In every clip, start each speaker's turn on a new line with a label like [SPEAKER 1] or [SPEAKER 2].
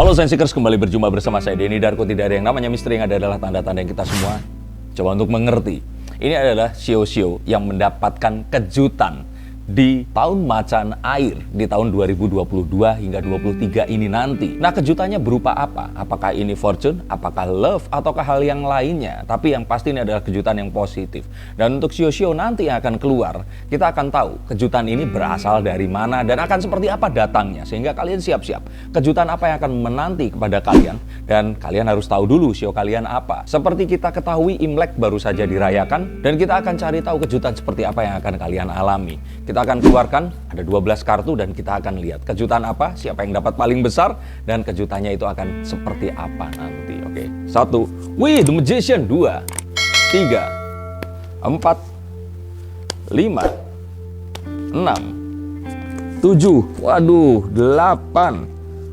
[SPEAKER 1] Halo Sensikers, kembali berjumpa bersama saya Denny Darko. Tidak ada yang namanya misteri, yang ada adalah tanda-tanda yang kita semua coba untuk mengerti. Ini adalah sio-sio yang mendapatkan kejutan di tahun macan air di tahun 2022 hingga 2023 ini nanti. Nah, kejutannya berupa apa? Apakah ini fortune, apakah love, ataukah hal yang lainnya? Tapi yang pasti ini adalah kejutan yang positif. Dan untuk sio-sio nanti yang akan keluar, kita akan tahu kejutan ini berasal dari mana dan akan seperti apa datangnya. Sehingga kalian siap-siap kejutan apa yang akan menanti kepada kalian. Dan kalian harus tahu dulu sio kalian apa. Seperti kita ketahui, Imlek baru saja dirayakan dan kita akan cari tahu kejutan seperti apa yang akan kalian alami. Kita akan keluarkan ada 12 kartu dan kita akan lihat kejutan apa, siapa yang dapat paling besar, dan kejutannya itu akan seperti apa nanti. Oke, 1, wih, The Magician. 2, 3, 4, 5, 6, 7, waduh, 8,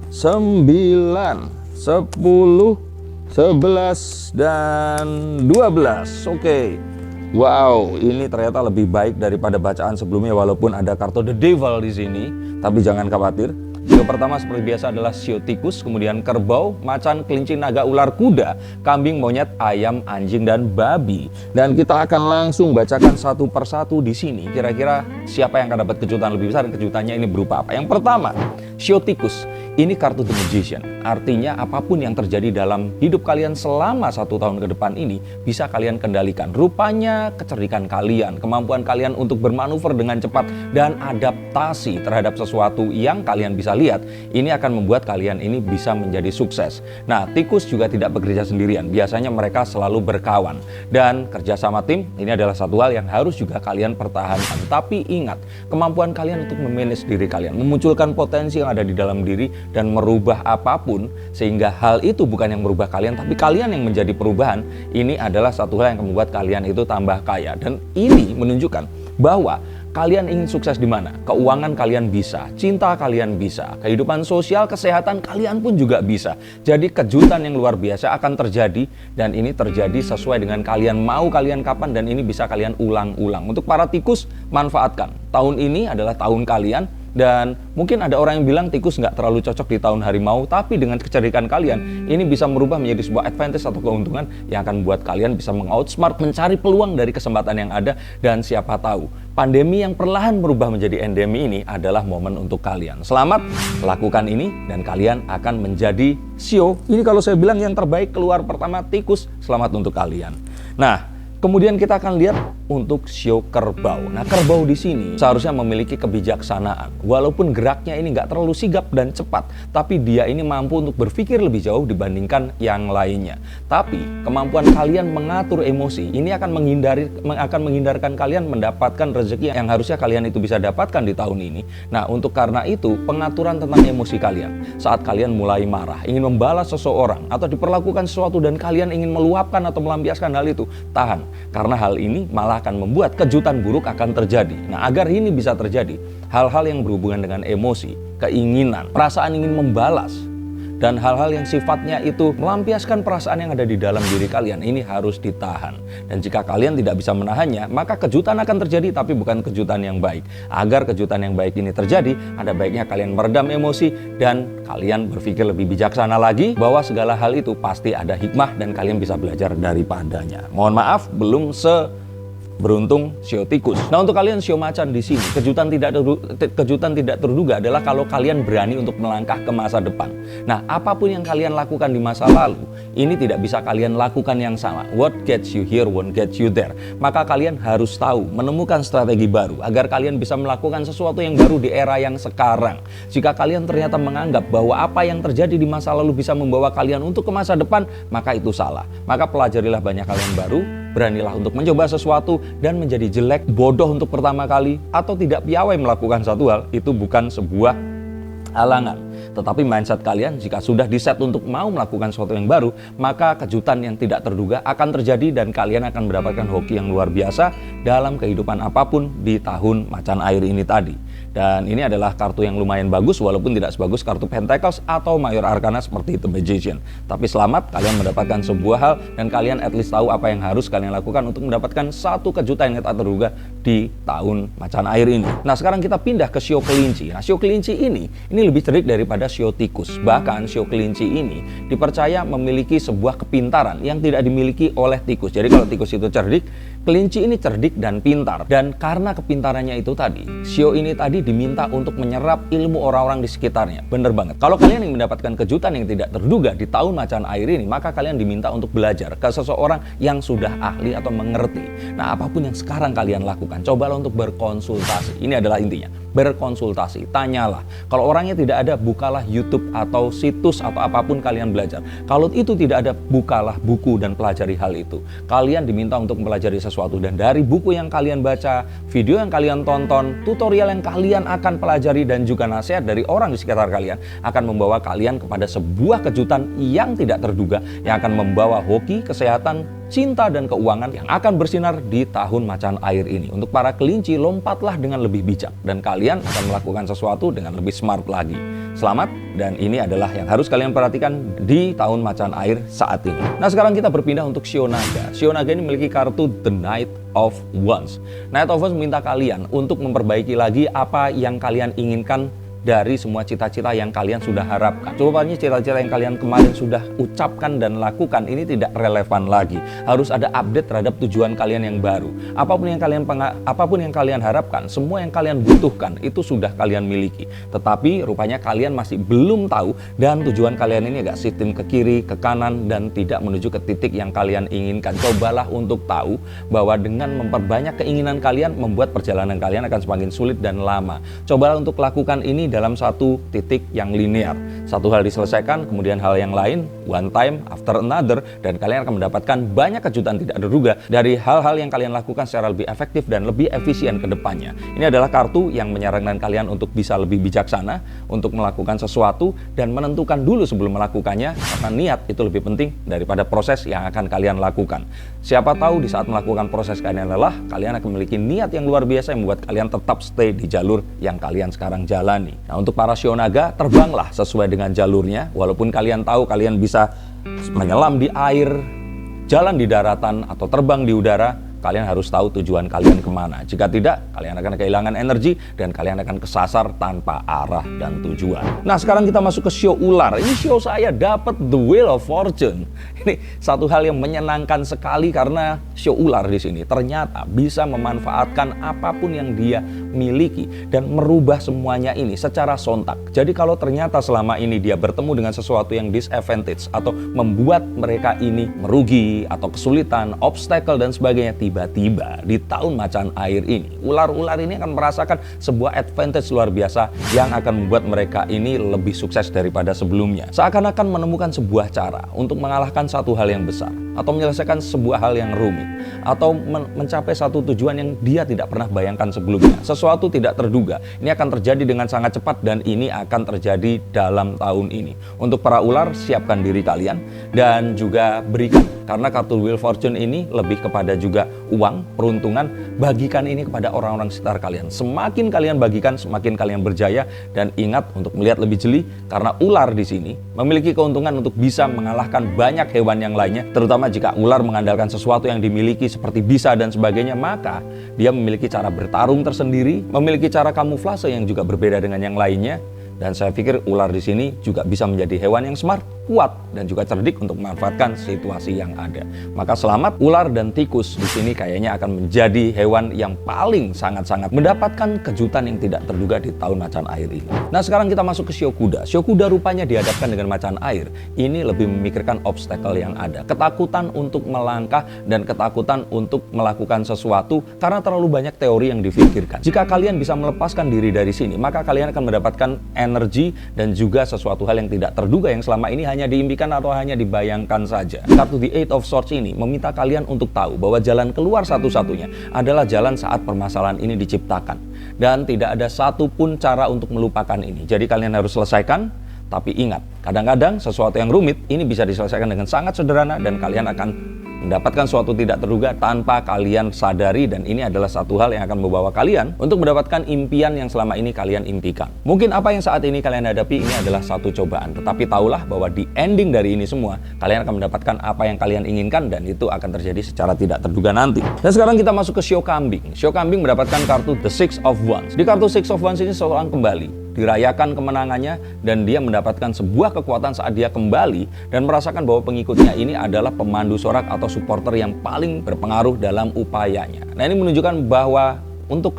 [SPEAKER 1] 9, 10, 11, dan 12. Oke. Wow, ini ternyata lebih baik daripada bacaan sebelumnya walaupun ada kartu The Devil di sini. Tapi jangan khawatir. Sio pertama seperti biasa adalah sio tikus, kemudian kerbau, macan, kelinci, naga, ular, kuda, kambing, monyet, ayam, anjing, dan babi. Dan kita akan langsung bacakan satu persatu di sini. Kira-kira siapa yang akan dapat kejutan lebih besar dan kejutannya ini berupa apa? Yang pertama, sio tikus. Ini kartu The Magician. Artinya apapun yang terjadi dalam hidup kalian selama 1 tahun ke depan ini bisa kalian kendalikan. Rupanya kecerdikan kalian, kemampuan kalian untuk bermanuver dengan cepat dan adaptasi terhadap sesuatu yang kalian bisa lihat, ini akan membuat kalian ini bisa menjadi sukses. Nah, tikus juga tidak bekerja sendirian. Biasanya mereka selalu berkawan. Dan kerjasama tim, ini adalah satu hal yang harus juga kalian pertahankan. Tapi ingat, kemampuan kalian untuk memanage diri kalian, memunculkan potensi yang ada di dalam diri, dan merubah apapun, sehingga hal itu bukan yang merubah kalian, tapi kalian yang menjadi perubahan. Ini adalah satu hal yang membuat kalian itu tambah kaya. Dan ini menunjukkan bahwa kalian ingin sukses di mana? Keuangan kalian bisa, cinta kalian bisa, kehidupan sosial, kesehatan kalian pun juga bisa. Jadi kejutan yang luar biasa akan terjadi, dan ini terjadi sesuai dengan kalian mau, kalian kapan, dan ini bisa kalian ulang-ulang. Untuk para tikus, manfaatkan. Tahun ini adalah tahun kalian. Dan mungkin ada orang yang bilang tikus nggak terlalu cocok di tahun harimau, tapi dengan kecerdikan kalian, ini bisa merubah menjadi sebuah advantage atau keuntungan yang akan membuat kalian bisa meng-outsmart, mencari peluang dari kesempatan yang ada. Dan siapa tahu, pandemi yang perlahan berubah menjadi endemi ini adalah momen untuk kalian. Selamat lakukan ini dan kalian akan menjadi sio. Ini kalau saya bilang yang terbaik keluar pertama tikus, selamat untuk kalian. Nah, kemudian kita akan lihat untuk sio kerbau. Nah, kerbau di sini seharusnya memiliki kebijaksanaan. Walaupun geraknya ini nggak terlalu sigap dan cepat, tapi dia ini mampu untuk berpikir lebih jauh dibandingkan yang lainnya. Tapi kemampuan kalian mengatur emosi ini akan menghindarkan kalian mendapatkan rezeki yang harusnya kalian itu bisa dapatkan di tahun ini. Nah, untuk karena itu pengaturan tentang emosi kalian saat kalian mulai marah, ingin membalas seseorang atau diperlakukan sesuatu dan kalian ingin meluapkan atau melampiaskan hal itu, tahan. Karena hal ini malah akan membuat kejutan buruk akan terjadi. Nah, agar ini bisa terjadi, hal-hal yang berhubungan dengan emosi, keinginan, perasaan ingin membalas, dan hal-hal yang sifatnya itu melampiaskan perasaan yang ada di dalam diri kalian, ini harus ditahan. Dan jika kalian tidak bisa menahannya, maka kejutan akan terjadi, tapi bukan kejutan yang baik. Agar kejutan yang baik ini terjadi, ada baiknya kalian meredam emosi dan kalian berpikir lebih bijaksana lagi bahwa segala hal itu pasti ada hikmah dan kalian bisa belajar daripadanya. Mohon maaf, belum beruntung sio tikus. Nah, untuk kalian sio macan di sini, kejutan tidak terduga adalah kalau kalian berani untuk melangkah ke masa depan. Nah, apapun yang kalian lakukan di masa lalu, ini tidak bisa kalian lakukan yang sama. What gets you here won't get you there. Maka kalian harus tahu, menemukan strategi baru agar kalian bisa melakukan sesuatu yang baru di era yang sekarang. Jika kalian ternyata menganggap bahwa apa yang terjadi di masa lalu bisa membawa kalian untuk ke masa depan, maka itu salah. Maka pelajarilah banyak hal yang baru, beranilah untuk mencoba sesuatu, dan menjadi jelek, bodoh untuk pertama kali, atau tidak piawai melakukan satu hal, itu bukan sebuah halangan. Tetapi mindset kalian jika sudah di-set untuk mau melakukan sesuatu yang baru, maka kejutan yang tidak terduga akan terjadi dan kalian akan mendapatkan hoki yang luar biasa dalam kehidupan apapun di tahun macan air ini tadi. Dan ini adalah kartu yang lumayan bagus walaupun tidak sebagus kartu Pentacles atau Major Arcana seperti The Magician. Tapi selamat, kalian mendapatkan sebuah hal dan kalian at least tahu apa yang harus kalian lakukan untuk mendapatkan satu kejutan yang tak terduga di tahun macan air ini. Nah, sekarang kita pindah ke Shio Kelinci. Nah, Shio Kelinci ini lebih cerdik daripada Shio Tikus. Bahkan Shio Kelinci ini dipercaya memiliki sebuah kepintaran yang tidak dimiliki oleh tikus. Jadi kalau tikus itu cerdik, kelinci ini cerdik dan pintar. Dan karena kepintarannya itu tadi, Shio ini tadi diminta untuk menyerap ilmu orang-orang di sekitarnya. Bener banget. Kalau kalian ingin mendapatkan kejutan yang tidak terduga di tahun macan air ini, maka kalian diminta untuk belajar ke seseorang yang sudah ahli atau mengerti. Nah, apapun yang sekarang kalian lakukan, cobalah untuk berkonsultasi. Ini adalah intinya. Berkonsultasi, tanyalah. Kalau orangnya tidak ada, bukalah YouTube atau situs atau apapun kalian belajar. Kalau itu tidak ada, bukalah buku dan pelajari hal itu. Kalian diminta untuk mempelajari sesuatu, dan dari buku yang kalian baca, video yang kalian tonton, tutorial yang kalian akan pelajari, dan juga nasihat dari orang di sekitar kalian akan membawa kalian kepada sebuah kejutan yang tidak terduga, yang akan membawa hoki, kesehatan, cinta, dan keuangan yang akan bersinar di tahun macan air ini. Untuk para kelinci, lompatlah dengan lebih bijak dan kalian akan melakukan sesuatu dengan lebih smart lagi. Selamat, dan ini adalah yang harus kalian perhatikan di tahun macan air saat ini. Nah, sekarang kita berpindah untuk Shio Naga. Shio Naga ini memiliki kartu The Knight of Wands. Knight of Wands meminta kalian untuk memperbaiki lagi apa yang kalian inginkan dari semua cita-cita yang kalian sudah harapkan. Rupanya cita-cita yang kalian kemarin sudah ucapkan dan lakukan ini tidak relevan lagi. Harus ada update terhadap tujuan kalian yang baru. Apapun yang kalian harapkan, semua yang kalian butuhkan itu sudah kalian miliki. Tetapi rupanya kalian masih belum tahu dan tujuan kalian ini agak shifting ke kiri, ke kanan, dan tidak menuju ke titik yang kalian inginkan. Cobalah untuk tahu bahwa dengan memperbanyak keinginan kalian, membuat perjalanan kalian akan semakin sulit dan lama. Cobalah untuk lakukan ini dalam satu titik yang linear. Satu hal diselesaikan, kemudian hal yang lain, one time after another, dan kalian akan mendapatkan banyak kejutan tidak terduga dari hal-hal yang kalian lakukan secara lebih efektif dan lebih efisien ke depannya. Ini adalah kartu yang menyarankan kalian untuk bisa lebih bijaksana, untuk melakukan sesuatu dan menentukan dulu sebelum melakukannya, karena niat itu lebih penting daripada proses yang akan kalian lakukan. Siapa tahu di saat melakukan proses kalian lelah, kalian akan memiliki niat yang luar biasa yang membuat kalian tetap stay di jalur yang kalian sekarang jalani. Nah, untuk para Shio Naga, terbanglah sesuai dengan jalurnya. Walaupun kalian tahu kalian bisa menyelam di air, jalan di daratan, atau terbang di udara, kalian harus tahu tujuan kalian kemana. Jika tidak, kalian akan kehilangan energi dan kalian akan kesasar tanpa arah dan tujuan. Nah, sekarang kita masuk ke Shio Ular. Ini Shio saya dapat The Wheel of Fortune. Ini satu hal yang menyenangkan sekali karena Shio Ular di sini ternyata bisa memanfaatkan apapun yang dia miliki dan merubah semuanya ini secara sontak. Jadi kalau ternyata selama ini dia bertemu dengan sesuatu yang disadvantage atau membuat mereka ini merugi atau kesulitan, obstacle dan sebagainya, tiba-tiba di tahun macan air ini, ular-ular ini akan merasakan sebuah advantage luar biasa yang akan membuat mereka ini lebih sukses daripada sebelumnya. Seakan-akan menemukan sebuah cara untuk mengalahkan satu hal yang besar, atau menyelesaikan sebuah hal yang rumit, atau mencapai satu tujuan yang dia tidak pernah bayangkan sebelumnya. Sesuatu tidak terduga. Ini akan terjadi dengan sangat cepat dan ini akan terjadi dalam tahun ini. Untuk para ular, siapkan diri kalian dan juga berikan. Karena kartu Wheel Fortune ini lebih kepada juga uang, peruntungan, bagikan ini kepada orang-orang sekitar kalian. Semakin kalian bagikan, semakin kalian berjaya. Dan ingat untuk melihat lebih jeli, karena ular di sini memiliki keuntungan untuk bisa mengalahkan banyak hewan yang lainnya. Terutama jika ular mengandalkan sesuatu yang dimiliki seperti bisa dan sebagainya, maka dia memiliki cara bertarung tersendiri, memiliki cara kamuflase yang juga berbeda dengan yang lainnya. Dan saya pikir ular di sini juga bisa menjadi hewan yang smart, kuat, dan juga cerdik untuk memanfaatkan situasi yang ada. Maka selamat, ular dan tikus di sini kayaknya akan menjadi hewan yang paling sangat-sangat mendapatkan kejutan yang tidak terduga di tahun macan air ini. Nah, sekarang kita masuk ke Shio Kuda. Shio Kuda rupanya dihadapkan dengan macan air. Ini lebih memikirkan obstacle yang ada. Ketakutan untuk melangkah dan ketakutan untuk melakukan sesuatu karena terlalu banyak teori yang difikirkan. Jika kalian bisa melepaskan diri dari sini, maka kalian akan mendapatkan energi dan juga sesuatu hal yang tidak terduga yang selama ini hanya diimpikan atau hanya dibayangkan saja. Kartu The Eight of Swords ini meminta kalian untuk tahu bahwa jalan keluar satu-satunya adalah jalan saat permasalahan ini diciptakan. Dan tidak ada satupun cara untuk melupakan ini. Jadi kalian harus selesaikan, tapi ingat, kadang-kadang sesuatu yang rumit ini bisa diselesaikan dengan sangat sederhana dan kalian akan mendapatkan suatu tidak terduga tanpa kalian sadari, dan ini adalah satu hal yang akan membawa kalian untuk mendapatkan impian yang selama ini kalian impikan. Mungkin apa yang saat ini kalian hadapi ini adalah satu cobaan, tetapi tahulah bahwa di ending dari ini semua kalian akan mendapatkan apa yang kalian inginkan, dan itu akan terjadi secara tidak terduga nanti. Dan sekarang kita masuk ke Shio Kambing. Shio Kambing mendapatkan kartu The Six of Wands. Di kartu Six of Wands ini seorang kembali dirayakan kemenangannya, dan dia mendapatkan sebuah kekuatan saat dia kembali dan merasakan bahwa pengikutnya ini adalah pemandu sorak atau supporter yang paling berpengaruh dalam upayanya. Nah, ini menunjukkan bahwa untuk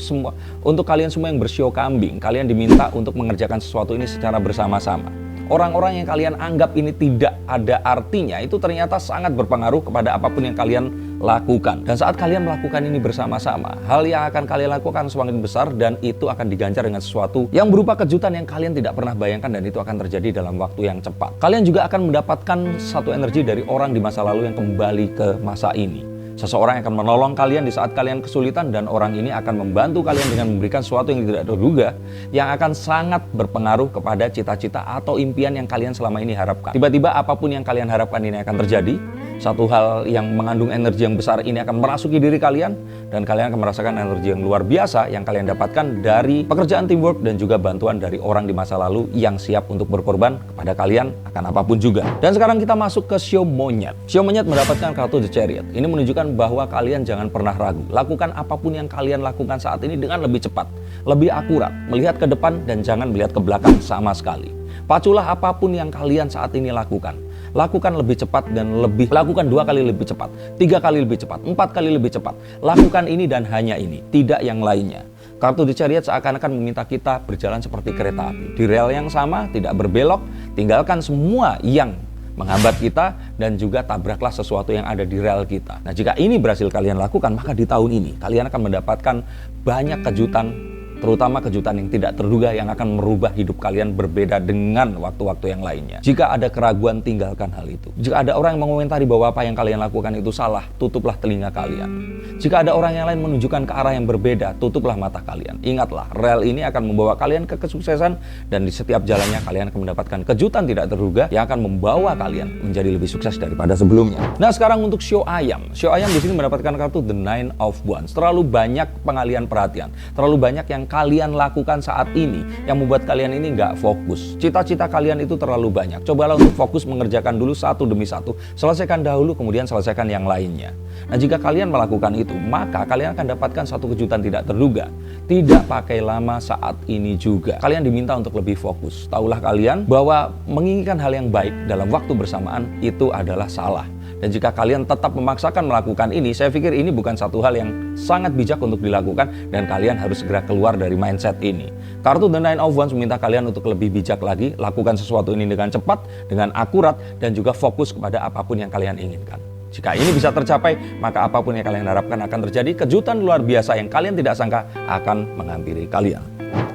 [SPEAKER 1] kalian semua yang bersio kambing, kalian diminta untuk mengerjakan sesuatu ini secara bersama-sama. Orang-orang yang kalian anggap ini tidak ada artinya, itu ternyata sangat berpengaruh kepada apapun yang kalian lakukan. Dan saat kalian melakukan ini bersama-sama, hal yang akan kalian lakukan semakin besar, dan itu akan diganjar dengan sesuatu yang berupa kejutan yang kalian tidak pernah bayangkan, dan itu akan terjadi dalam waktu yang cepat. Kalian juga akan mendapatkan satu energi dari orang di masa lalu yang kembali ke masa ini. Seseorang yang akan menolong kalian di saat kalian kesulitan, dan orang ini akan membantu kalian dengan memberikan sesuatu yang tidak terduga, yang akan sangat berpengaruh kepada cita-cita atau impian yang kalian selama ini harapkan. Tiba-tiba apapun yang kalian harapkan ini akan terjadi. Satu hal yang mengandung energi yang besar ini akan merasuki diri kalian, dan kalian akan merasakan energi yang luar biasa yang kalian dapatkan dari pekerjaan teamwork dan juga bantuan dari orang di masa lalu yang siap untuk berkorban kepada kalian akan apapun juga. Dan sekarang kita masuk ke Shio Monyet. Shio Monyet mendapatkan kartu The Chariot. Ini menunjukkan bahwa kalian jangan pernah ragu. Lakukan apapun yang kalian lakukan saat ini dengan lebih cepat, lebih akurat, melihat ke depan dan jangan melihat ke belakang sama sekali. Paculah apapun yang kalian saat ini lakukan. Lakukan lebih cepat dan lakukan 2 kali lebih cepat, 3 kali lebih cepat, 4 kali lebih cepat. Lakukan ini dan hanya ini, tidak yang lainnya. Kartu The Chariot seakan-akan meminta kita berjalan seperti kereta api. Di rel yang sama, tidak berbelok, tinggalkan semua yang menghambat kita, dan juga tabraklah sesuatu yang ada di rel kita. Nah, jika ini berhasil kalian lakukan, maka di tahun ini kalian akan mendapatkan banyak kejutan, terutama kejutan yang tidak terduga yang akan merubah hidup kalian berbeda dengan waktu-waktu yang lainnya. Jika ada keraguan, tinggalkan hal itu. Jika ada orang yang mengomentari bahwa apa yang kalian lakukan itu salah, tutuplah telinga kalian. Jika ada orang yang lain menunjukkan ke arah yang berbeda, tutuplah mata kalian. Ingatlah, rel ini akan membawa kalian ke kesuksesan, dan di setiap jalannya kalian akan mendapatkan kejutan tidak terduga yang akan membawa kalian menjadi lebih sukses daripada sebelumnya. Nah, sekarang untuk Shio Ayam. Shio Ayam di sini mendapatkan kartu The Nine of Wands. Terlalu banyak pengalihan perhatian, terlalu banyak yang kalian lakukan saat ini yang membuat kalian ini nggak fokus. Cita-cita kalian itu terlalu banyak. Cobalah untuk fokus mengerjakan dulu satu demi satu. Selesaikan dahulu, kemudian selesaikan yang lainnya. Nah, jika kalian melakukan itu, maka kalian akan dapatkan satu kejutan tidak terduga. Tidak pakai lama saat ini juga. Kalian diminta untuk lebih fokus. Tahulah kalian bahwa menginginkan hal yang baik dalam waktu bersamaan itu adalah salah. Dan jika kalian tetap memaksakan melakukan ini, saya pikir ini bukan satu hal yang sangat bijak untuk dilakukan, dan kalian harus segera keluar dari mindset ini. Kartu The Nine of Wands meminta kalian untuk lebih bijak lagi, lakukan sesuatu ini dengan cepat, dengan akurat, dan juga fokus kepada apapun yang kalian inginkan. Jika ini bisa tercapai, maka apapun yang kalian harapkan akan terjadi. Kejutan luar biasa yang kalian tidak sangka akan menghampiri kalian.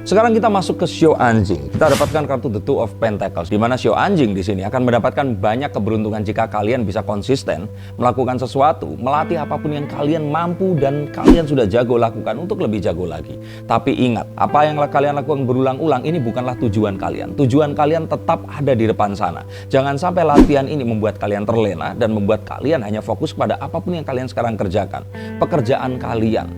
[SPEAKER 1] Sekarang kita masuk ke Shio Anjing. Kita dapatkan kartu The Two of Pentacles, di mana Shio Anjing di sini akan mendapatkan banyak keberuntungan jika kalian bisa konsisten melakukan sesuatu, melatih apapun yang kalian mampu dan kalian sudah jago lakukan untuk lebih jago lagi. Tapi ingat, apa yang kalian lakukan berulang-ulang ini bukanlah tujuan kalian. Tujuan kalian tetap ada di depan sana. Jangan sampai latihan ini membuat kalian terlena dan membuat kalian hanya fokus pada apapun yang kalian sekarang kerjakan. Pekerjaan kalian,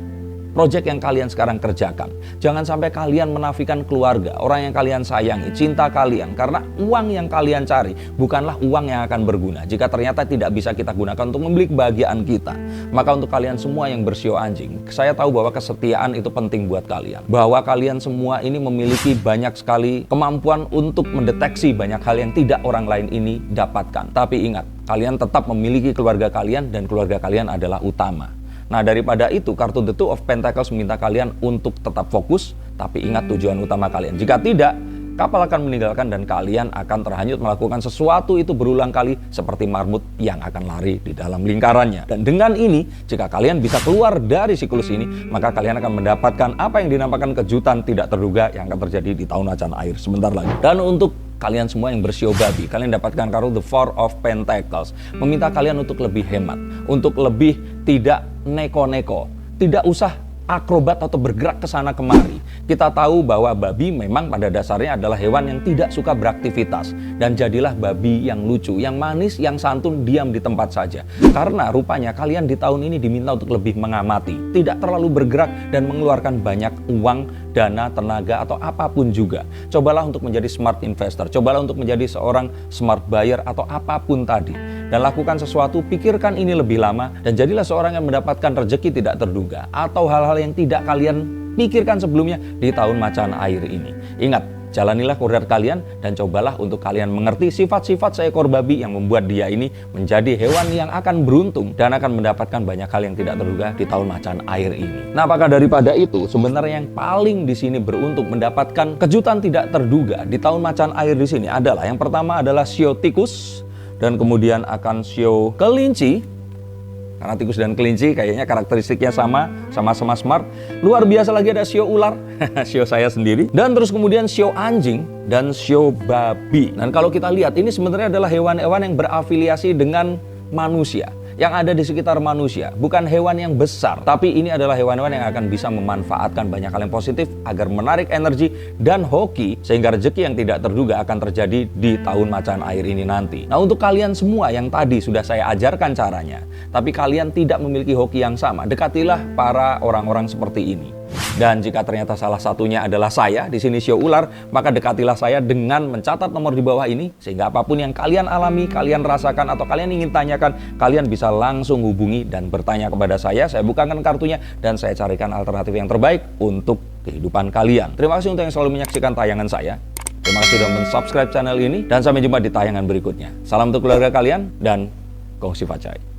[SPEAKER 1] proyek yang kalian sekarang kerjakan. Jangan sampai kalian menafikan keluarga, orang yang kalian sayangi, cinta kalian, karena uang yang kalian cari bukanlah uang yang akan berguna jika ternyata tidak bisa kita gunakan untuk membeli kebahagiaan kita. Maka untuk kalian semua yang bersio anjing, saya tahu bahwa kesetiaan itu penting buat kalian. Bahwa kalian semua ini memiliki banyak sekali kemampuan untuk mendeteksi banyak hal yang tidak orang lain ini dapatkan. Tapi ingat, kalian tetap memiliki keluarga kalian dan keluarga kalian adalah utama. Nah, daripada itu, kartu The Two of Pentacles meminta kalian untuk tetap fokus, tapi ingat tujuan utama kalian. Jika tidak, kapal akan meninggalkan dan kalian akan terhanyut melakukan sesuatu itu berulang kali seperti marmut yang akan lari di dalam lingkarannya. Dan dengan ini, jika kalian bisa keluar dari siklus ini, maka kalian akan mendapatkan apa yang dinamakan kejutan tidak terduga yang akan terjadi di tahun macan air sebentar lagi. Dan untuk kalian semua yang bersio babi, kalian dapatkan kartu The Four of Pentacles, meminta kalian untuk lebih hemat, untuk lebih tidak neko-neko, tidak usah akrobat atau bergerak ke sana kemari. Kita tahu bahwa babi memang pada dasarnya adalah hewan yang tidak suka beraktivitas. Dan jadilah babi yang lucu, yang manis, yang santun, diam di tempat saja. Karena rupanya kalian di tahun ini diminta untuk lebih mengamati, tidak terlalu bergerak dan mengeluarkan banyak uang, dana, tenaga, atau apapun juga. Cobalah untuk menjadi smart investor, cobalah untuk menjadi seorang smart buyer atau apapun tadi. Dan lakukan sesuatu, pikirkan ini lebih lama, dan jadilah seorang yang mendapatkan rezeki tidak terduga atau hal-hal yang tidak kalian pikirkan sebelumnya di tahun macan air ini. Ingat, jalanilah kodrat kalian dan cobalah untuk kalian mengerti sifat-sifat seekor babi yang membuat dia ini menjadi hewan yang akan beruntung dan akan mendapatkan banyak hal yang tidak terduga di tahun macan air ini. Nah, apakah daripada itu, sebenarnya yang paling di sini beruntung mendapatkan kejutan tidak terduga di tahun macan air di sini adalah yang pertama adalah sio tikus, dan kemudian akan sio kelinci. Karena tikus dan kelinci kayaknya karakteristiknya sama-sama smart. Luar biasa lagi ada sio ular, sio saya sendiri. Dan terus kemudian sio anjing dan sio babi. Dan kalau kita lihat ini sebenarnya adalah hewan-hewan yang berafiliasi dengan manusia, yang ada di sekitar manusia. Bukan hewan yang besar, tapi ini adalah hewan-hewan yang akan bisa memanfaatkan banyak hal yang positif agar menarik energi dan hoki, sehingga rezeki yang tidak terduga akan terjadi di tahun macan air ini nanti. Nah, untuk kalian semua yang tadi sudah saya ajarkan caranya, tapi kalian tidak memiliki hoki yang sama, dekatilah para orang-orang seperti ini. Dan jika ternyata salah satunya adalah saya, di sini sio ular, maka dekatilah saya dengan mencatat nomor di bawah ini, sehingga apapun yang kalian alami, kalian rasakan, atau kalian ingin tanyakan, kalian bisa langsung hubungi dan bertanya kepada saya bukakan kartunya, dan saya carikan alternatif yang terbaik untuk kehidupan kalian. Terima kasih untuk yang selalu menyaksikan tayangan saya. Terima kasih sudah men-subscribe channel ini, dan sampai jumpa di tayangan berikutnya. Salam untuk keluarga kalian, dan Gong Xi Fa Cai.